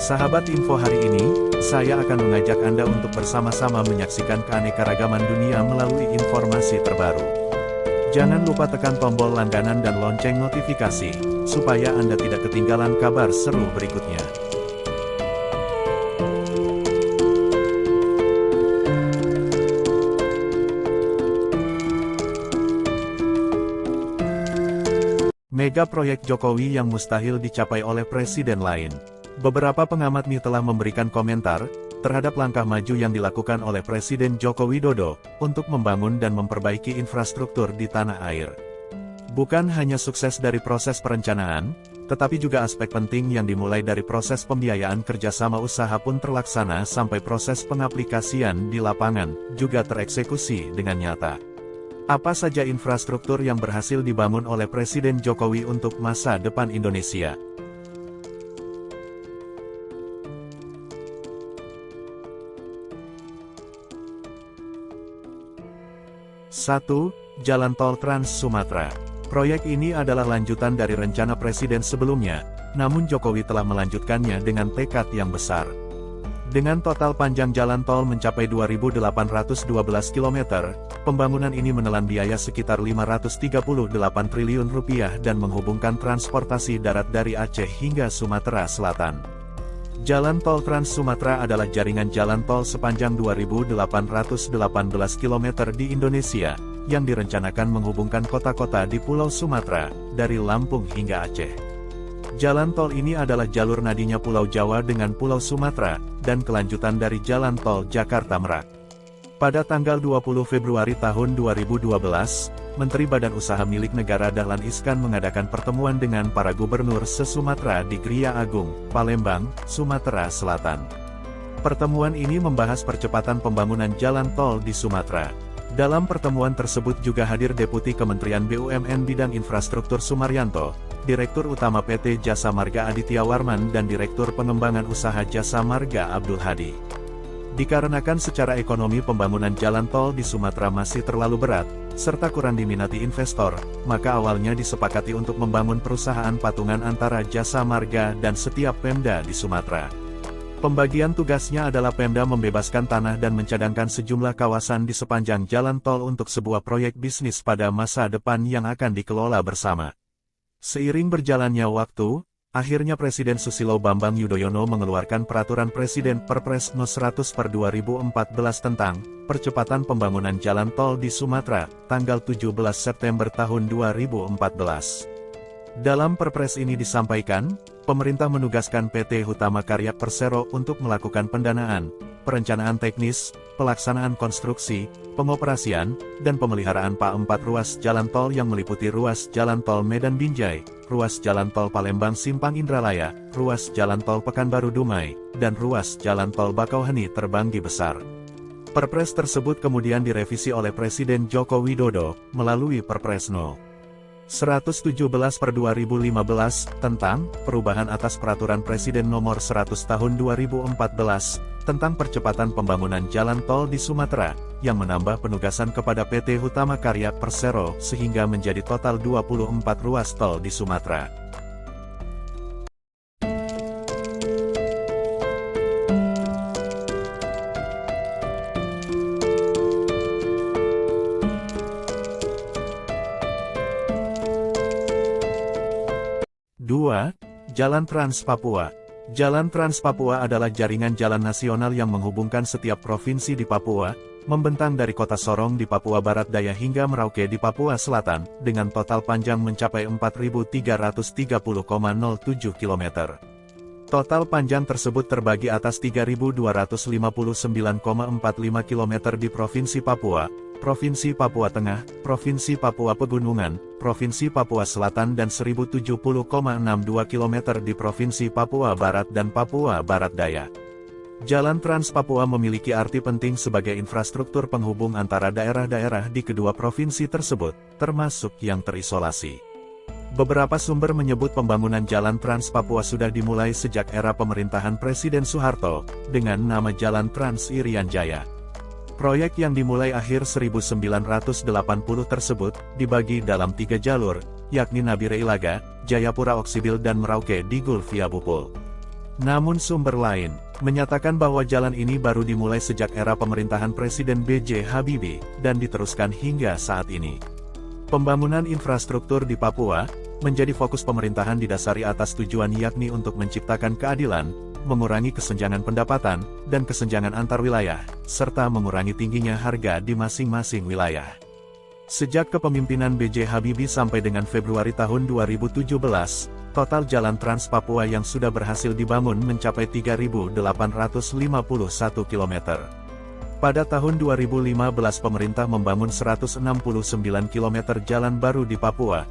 Sahabat info hari ini, saya akan mengajak Anda untuk bersama-sama menyaksikan keanekaragaman dunia melalui informasi terbaru. Jangan lupa tekan tombol langganan dan lonceng notifikasi, supaya Anda tidak ketinggalan kabar seru berikutnya. Mega proyek Jokowi yang mustahil dicapai oleh presiden lain. Beberapa pengamat telah memberikan komentar terhadap langkah maju yang dilakukan oleh Presiden Joko Widodo untuk membangun dan memperbaiki infrastruktur di tanah air. Bukan hanya sukses dari proses perencanaan, tetapi juga aspek penting yang dimulai dari proses pembiayaan kerjasama usaha pun terlaksana sampai proses pengaplikasian di lapangan juga tereksekusi dengan nyata. Apa saja infrastruktur yang berhasil dibangun oleh Presiden Jokowi untuk masa depan Indonesia? Satu, Jalan Tol Trans Sumatera. Proyek ini adalah lanjutan dari rencana presiden sebelumnya, namun Jokowi telah melanjutkannya dengan tekad yang besar. Dengan total panjang jalan tol mencapai 2.812 km, pembangunan ini menelan biaya sekitar Rp538 triliun dan menghubungkan transportasi darat dari Aceh hingga Sumatera Selatan. Jalan Tol Trans Sumatera adalah jaringan jalan tol sepanjang 2.818 km di Indonesia, yang direncanakan menghubungkan kota-kota di Pulau Sumatera, dari Lampung hingga Aceh. Jalan tol ini adalah jalur nadinya Pulau Jawa dengan Pulau Sumatera, dan kelanjutan dari Jalan Tol Jakarta-Merak. Pada tanggal 20 Februari tahun 2012, Menteri Badan Usaha Milik Negara Dahlan Iskan mengadakan pertemuan dengan para gubernur se-Sumatera di Gria Agung, Palembang, Sumatera Selatan. Pertemuan ini membahas percepatan pembangunan jalan tol di Sumatera. Dalam pertemuan tersebut juga hadir Deputi Kementerian BUMN Bidang Infrastruktur Sumaryanto, Direktur Utama PT Jasa Marga Aditya Warman dan Direktur Pengembangan Usaha Jasa Marga Abdul Hadi. Dikarenakan secara ekonomi pembangunan jalan tol di Sumatera masih terlalu berat, serta kurang diminati investor, maka awalnya disepakati untuk membangun perusahaan patungan antara Jasa Marga dan setiap Pemda di Sumatera. Pembagian tugasnya adalah Pemda membebaskan tanah dan mencadangkan sejumlah kawasan di sepanjang jalan tol untuk sebuah proyek bisnis pada masa depan yang akan dikelola bersama. Seiring berjalannya waktu, akhirnya Presiden Susilo Bambang Yudhoyono mengeluarkan Peraturan Presiden Perpres No. 100/2014 tentang percepatan pembangunan jalan tol di Sumatera, tanggal 17 September tahun 2014. Dalam Perpres ini disampaikan, pemerintah menugaskan PT Hutama Karya Persero untuk melakukan pendanaan, perencanaan teknis, pelaksanaan konstruksi, pengoperasian, dan pemeliharaan PA 4 ruas jalan tol yang meliputi ruas jalan tol Medan Binjai, ruas jalan tol Palembang Simpang Indralaya, ruas jalan tol Pekanbaru Dumai, dan ruas jalan tol Bakauheni Terbanggi Besar. Perpres tersebut kemudian direvisi oleh Presiden Joko Widodo, melalui Perpres No. 117/2015, tentang perubahan atas Peraturan Presiden Nomor 100 Tahun 2014, tentang percepatan pembangunan jalan tol di Sumatera, yang menambah penugasan kepada PT Hutama Karya Persero sehingga menjadi total 24 ruas tol di Sumatera. Jalan Trans Papua. Jalan Trans Papua adalah jaringan jalan nasional yang menghubungkan setiap provinsi di Papua, membentang dari kota Sorong di Papua Barat Daya hingga Merauke di Papua Selatan, dengan total panjang mencapai 4.330,07 km. Total panjang tersebut terbagi atas 3.259,45 km di Provinsi Papua, Provinsi Papua Tengah, Provinsi Papua Pegunungan, Provinsi Papua Selatan dan 1070,62 km di Provinsi Papua Barat dan Papua Barat Daya. Jalan Trans Papua memiliki arti penting sebagai infrastruktur penghubung antara daerah-daerah di kedua provinsi tersebut, termasuk yang terisolasi. Beberapa sumber menyebut pembangunan Jalan Trans Papua sudah dimulai sejak era pemerintahan Presiden Soeharto, dengan nama Jalan Trans Irian Jaya. Proyek yang dimulai akhir 1980 tersebut, dibagi dalam 3 jalur, yakni Nabire Ilaga, Jayapura Oksibil dan Merauke Digul via Bupul. Namun sumber lain menyatakan bahwa jalan ini baru dimulai sejak era pemerintahan Presiden B.J. Habibie, dan diteruskan hingga saat ini. Pembangunan infrastruktur di Papua menjadi fokus pemerintahan didasari atas tujuan yakni untuk menciptakan keadilan, mengurangi kesenjangan pendapatan, dan kesenjangan antar wilayah, serta mengurangi tingginya harga di masing-masing wilayah. Sejak kepemimpinan B.J. Habibie sampai dengan Februari tahun 2017, total jalan Trans Papua yang sudah berhasil dibangun mencapai 3.851 km. Pada tahun 2015 pemerintah membangun 169 km jalan baru di Papua.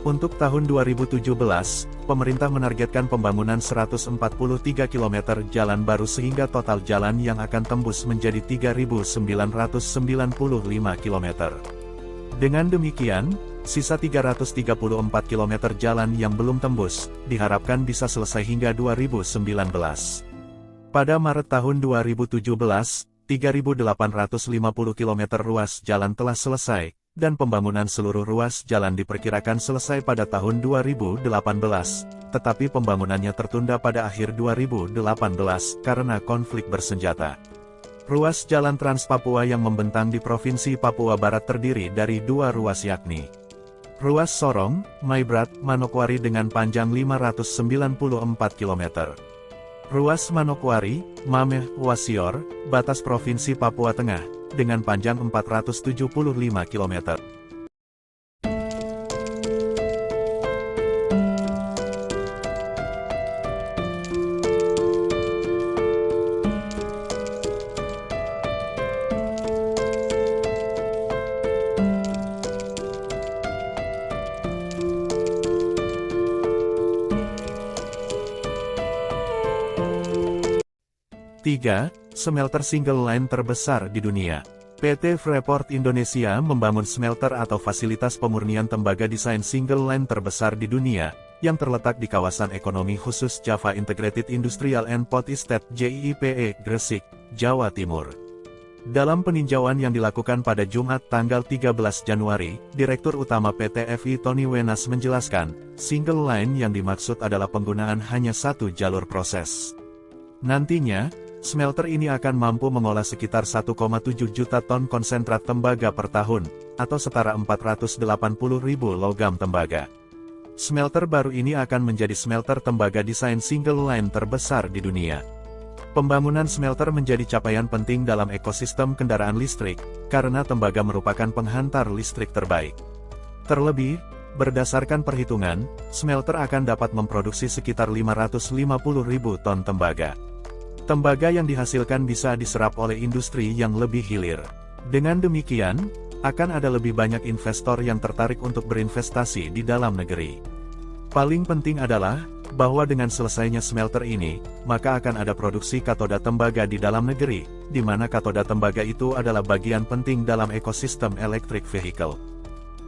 Untuk tahun 2017, pemerintah menargetkan pembangunan 143 km jalan baru sehingga total jalan yang akan tembus menjadi 3.995 km. Dengan demikian, sisa 334 km jalan yang belum tembus, diharapkan bisa selesai hingga 2019. Pada Maret tahun 2017, 3.850 km ruas jalan telah selesai, dan pembangunan seluruh ruas jalan diperkirakan selesai pada tahun 2018, tetapi pembangunannya tertunda pada akhir 2018 karena konflik bersenjata. Ruas jalan Trans Papua yang membentang di Provinsi Papua Barat terdiri dari dua ruas yakni Ruas Sorong, Maibrat, Manokwari dengan panjang 594 km. Ruas Manokwari, Mameh, Wasior, batas Provinsi Papua Tengah, dengan panjang 475 km. Tiga, smelter single line terbesar di dunia. PT Freeport Indonesia membangun smelter atau fasilitas pemurnian tembaga desain single line terbesar di dunia, yang terletak di kawasan ekonomi khusus Java Integrated Industrial and Port Estate JIPE, Gresik, Jawa Timur. Dalam peninjauan yang dilakukan pada Jumat tanggal 13 Januari, Direktur Utama PT FI Tony Wenas menjelaskan, single line yang dimaksud adalah penggunaan hanya satu jalur proses. Nantinya, smelter ini akan mampu mengolah sekitar 1,7 juta ton konsentrat tembaga per tahun, atau setara 480.000 logam tembaga. Smelter baru ini akan menjadi smelter tembaga desain single line terbesar di dunia. Pembangunan smelter menjadi capaian penting dalam ekosistem kendaraan listrik, karena tembaga merupakan penghantar listrik terbaik. Terlebih, berdasarkan perhitungan, smelter akan dapat memproduksi sekitar 550.000 ton tembaga. Tembaga yang dihasilkan bisa diserap oleh industri yang lebih hilir. Dengan demikian, akan ada lebih banyak investor yang tertarik untuk berinvestasi di dalam negeri. Paling penting adalah, bahwa dengan selesainya smelter ini, maka akan ada produksi katoda tembaga di dalam negeri, di mana katoda tembaga itu adalah bagian penting dalam ekosistem electric vehicle.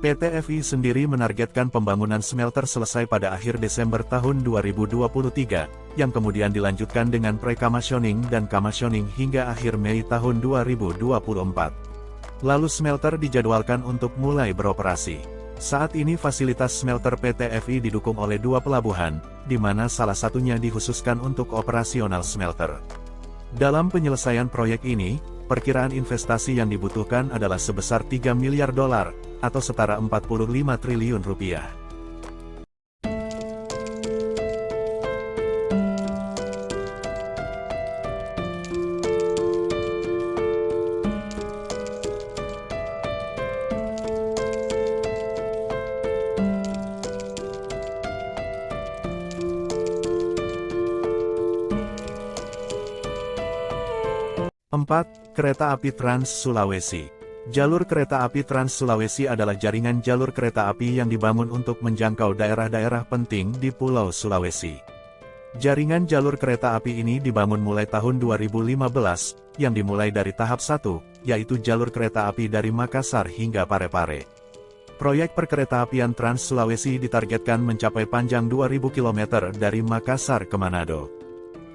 PT FI sendiri menargetkan pembangunan smelter selesai pada akhir Desember tahun 2023, yang kemudian dilanjutkan dengan pre-commissioning dan commissioning hingga akhir Mei tahun 2024. Lalu smelter dijadwalkan untuk mulai beroperasi. Saat ini fasilitas smelter PT FI didukung oleh dua pelabuhan, di mana salah satunya dikhususkan untuk operasional smelter. Dalam penyelesaian proyek ini, perkiraan investasi yang dibutuhkan adalah sebesar 3 miliar dolar, atau setara 45 triliun rupiah. Kereta api Trans Sulawesi. Jalur kereta api Trans Sulawesi adalah jaringan jalur kereta api yang dibangun untuk menjangkau daerah-daerah penting di Pulau Sulawesi. Jaringan jalur kereta api ini dibangun mulai tahun 2015, yang dimulai dari tahap 1, yaitu jalur kereta api dari Makassar hingga Parepare. Proyek perkeretaapian Trans Sulawesi ditargetkan mencapai panjang 2.000 km dari Makassar ke Manado.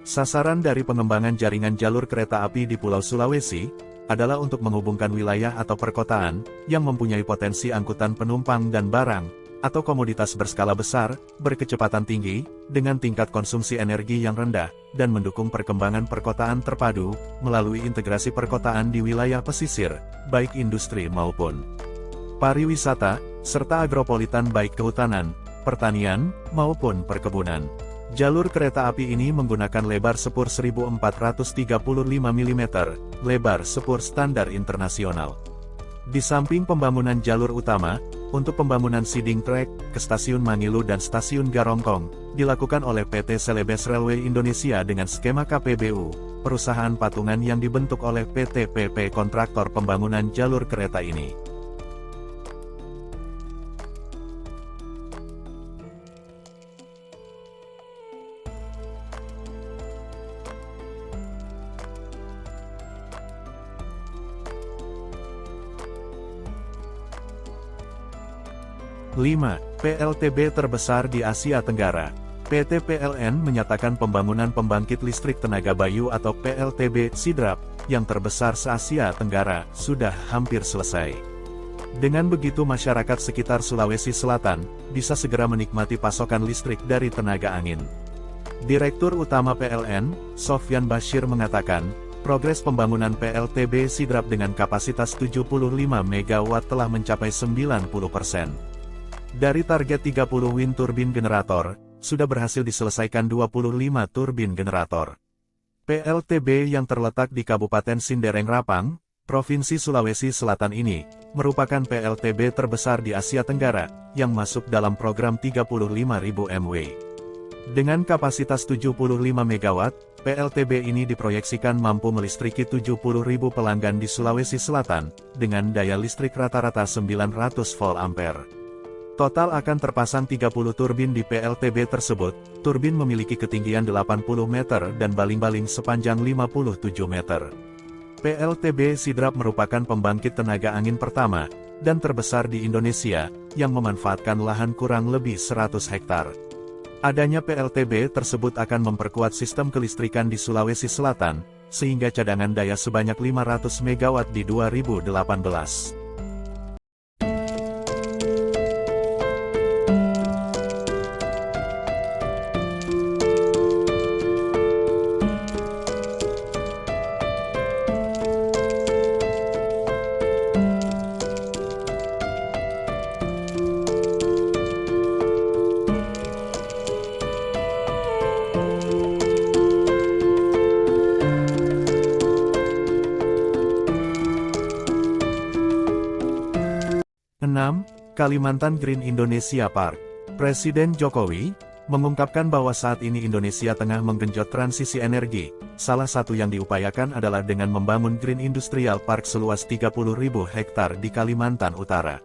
Sasaran dari pengembangan jaringan jalur kereta api di Pulau Sulawesi adalah untuk menghubungkan wilayah atau perkotaan yang mempunyai potensi angkutan penumpang dan barang, atau komoditas berskala besar, berkecepatan tinggi, dengan tingkat konsumsi energi yang rendah, dan mendukung perkembangan perkotaan terpadu, melalui integrasi perkotaan di wilayah pesisir, baik industri maupun pariwisata, serta agropolitan baik kehutanan, pertanian, maupun perkebunan. Jalur kereta api ini menggunakan lebar sepur 1435 mm, lebar sepur standar internasional. Di samping pembangunan jalur utama, untuk pembangunan seeding track ke stasiun Mangilu dan stasiun Garongkong, dilakukan oleh PT Celebes Railway Indonesia dengan skema KPBU, perusahaan patungan yang dibentuk oleh PT PP kontraktor pembangunan jalur kereta ini. Lima, PLTB terbesar di Asia Tenggara. PT PLN menyatakan pembangunan pembangkit listrik tenaga bayu atau PLTB Sidrap, yang terbesar se-Asia Tenggara, sudah hampir selesai. Dengan begitu masyarakat sekitar Sulawesi Selatan, bisa segera menikmati pasokan listrik dari tenaga angin. Direktur Utama PLN, Sofyan Bashir mengatakan, progres pembangunan PLTB Sidrap dengan kapasitas 75 MW telah mencapai 90%. Dari target 30 wind turbin generator, sudah berhasil diselesaikan 25 turbin generator. PLTB yang terletak di Kabupaten Sindereng Rapang, Provinsi Sulawesi Selatan ini, merupakan PLTB terbesar di Asia Tenggara, yang masuk dalam program 35.000 MW. Dengan kapasitas 75 MW, PLTB ini diproyeksikan mampu melistriki 70.000 pelanggan di Sulawesi Selatan, dengan daya listrik rata-rata 900 volt ampere. Total akan terpasang 30 turbin di PLTB tersebut, turbin memiliki ketinggian 80 meter dan baling-baling sepanjang 57 meter. PLTB Sidrap merupakan pembangkit tenaga angin pertama, dan terbesar di Indonesia, yang memanfaatkan lahan kurang lebih 100 hektar. Adanya PLTB tersebut akan memperkuat sistem kelistrikan di Sulawesi Selatan, sehingga cadangan daya sebanyak 500 MW di 2018. Kalimantan Green Indonesia Park. Presiden Jokowi mengungkapkan bahwa saat ini Indonesia tengah menggenjot transisi energi. Salah satu yang diupayakan adalah dengan membangun Green Industrial Park seluas 30.000 hektar di Kalimantan Utara.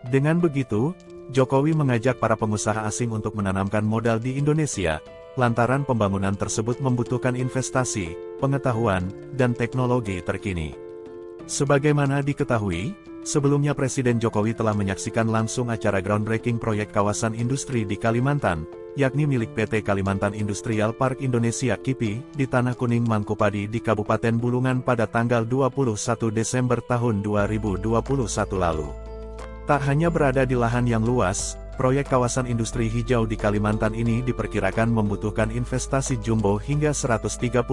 Dengan begitu, Jokowi mengajak para pengusaha asing untuk menanamkan modal di Indonesia, lantaran pembangunan tersebut membutuhkan investasi, pengetahuan, dan teknologi terkini. Sebagaimana diketahui, sebelumnya Presiden Jokowi telah menyaksikan langsung acara groundbreaking proyek kawasan industri di Kalimantan, yakni milik PT Kalimantan Industrial Park Indonesia KIPI, di Tanah Kuning Mangkupadi di Kabupaten Bulungan pada tanggal 21 Desember tahun 2021 lalu. Tak hanya berada di lahan yang luas, proyek kawasan industri hijau di Kalimantan ini diperkirakan membutuhkan investasi jumbo hingga 132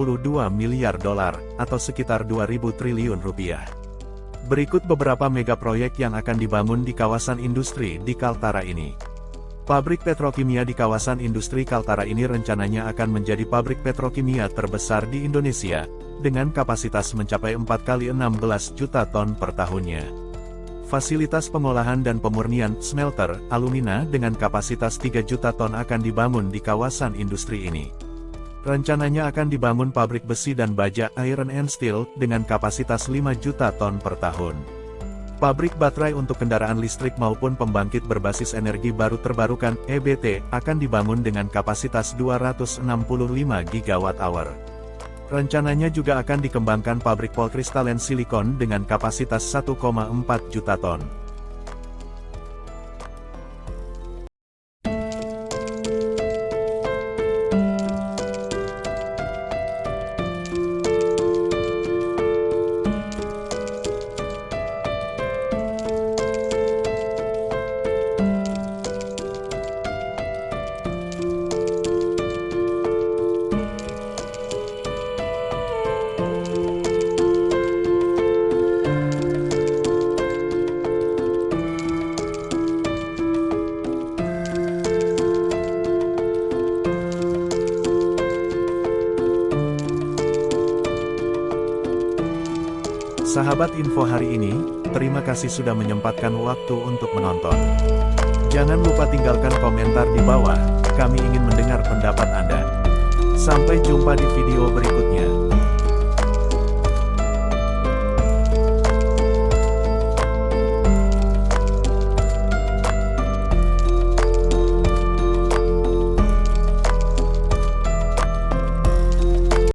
miliar dolar, atau sekitar 2.000 triliun rupiah. Berikut beberapa mega proyek yang akan dibangun di kawasan industri di Kaltara ini. Pabrik petrokimia di kawasan industri Kaltara ini rencananya akan menjadi pabrik petrokimia terbesar di Indonesia, dengan kapasitas mencapai 4 kali 16 juta ton per tahunnya. Fasilitas pengolahan dan pemurnian smelter alumina dengan kapasitas 3 juta ton akan dibangun di kawasan industri ini. Rencananya akan dibangun pabrik besi dan baja iron and steel dengan kapasitas 5 juta ton per tahun. Pabrik baterai untuk kendaraan listrik maupun pembangkit berbasis energi baru terbarukan (EBT) akan dibangun dengan kapasitas 265 GWh. Rencananya juga akan dikembangkan pabrik polkristalen silikon dengan kapasitas 1,4 juta ton. Sahabat info hari ini, terima kasih sudah menyempatkan waktu untuk menonton. Jangan lupa tinggalkan komentar di bawah, kami ingin mendengar pendapat Anda. Sampai jumpa di video berikutnya.